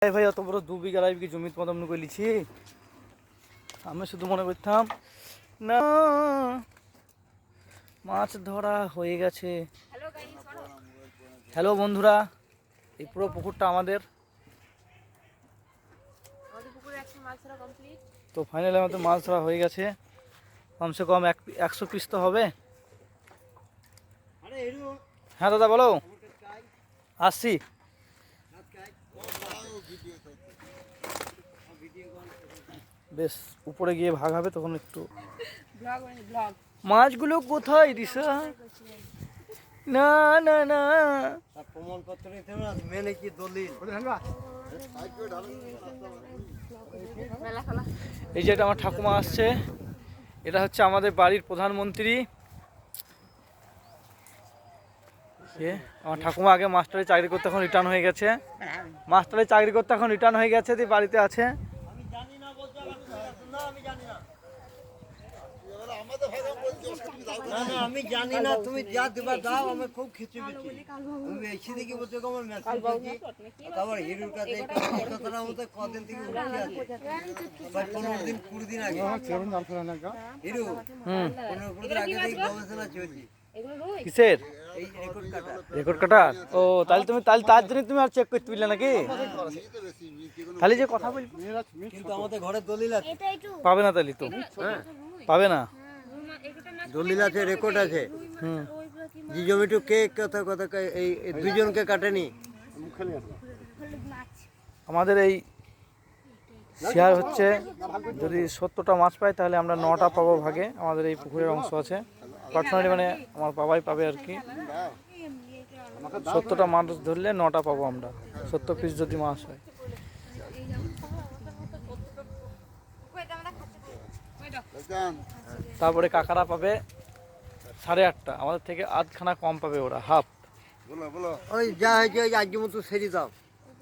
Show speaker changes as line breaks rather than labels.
ভাই অত বড় 2 বিঘা কি জমি তোমাদের মনে করে লিছি। আমি শুধু মনে করতাম না মাছ ধরা হয়ে গেছে। হ্যালো বন্ধুরা, এই পুরো পুকুরটা আমাদের। তো ফাইনালি আমাদের মাছ ধরা হয়ে গেছে, কমসে কম 100 পিস তো হবে। হ্যাঁ দাদা বলো, আসছি। বেশ উপরে গিয়ে ভাগ হবে তখন একটু। মাছগুলো কোথায় দিশা? না না না,
প্রমাণপত্র নিতে হবে, মেনে কি দলিল।
এই যে এটা আমার ঠাকুমা আসছে, এটা হচ্ছে আমাদের বাড়ির প্রধানমন্ত্রী। আমার ঠাকুমা আগে মাস্টারে চাকরি করতে, এখন রিটার্ন হয়ে গেছে। মাস্টারে চাকরি করতে এখন রিটার্ন হয়ে গেছে, দিয়ে বাড়িতে আছে।
আমি জানি না, তুমি যা দেবা দাও, আমি খুব খিচুবিচি। আমি এসে দেখি বলতে আমার মেসেজ করছি, তারপর হিরুর কাছে কথাটার মধ্যে কদিন থেকে উঠে আছে, 15 দিন 20 দিন আগে হিরু 15-20 দিন আগে থেকে গবেষণা চলছে।
কিসের
এই
রেকর্ড কাটার? ও তাহলে তুমি তার জন্য তুমি আর চেক করতে পারলে নাকি? তাহলে যে কথা বলবো,
কিন্তু আমাদের ঘরে দলিল আছে।
পাবে না তাহলে তো, পাবে না।
দলিল আছে, রেকর্ড আছে। যে জমিটু কে কথা কথা এই দুজনকে কাটেনি।
আমাদের এই শেয়ার হচ্ছে, যদি 70টা মাছ পাই তাহলে আমরা 9টা পাবো ভাগে। আমাদের এই পুকুরের অংশ আছে, পার্সোনালি মানে আমার বাবাই পাবে আর কি। 70টা মাছ ধরলে 9টা পাবো আমরা, 70 পিস যদি মাছ হয়। তারপরে কাকারা পাবে 8.5টা, আমাদের থেকে আধখানা কম পাবে ওরা, হাফ।
ওই যা হয়েছে ওই আজ মতো সেরে দাও।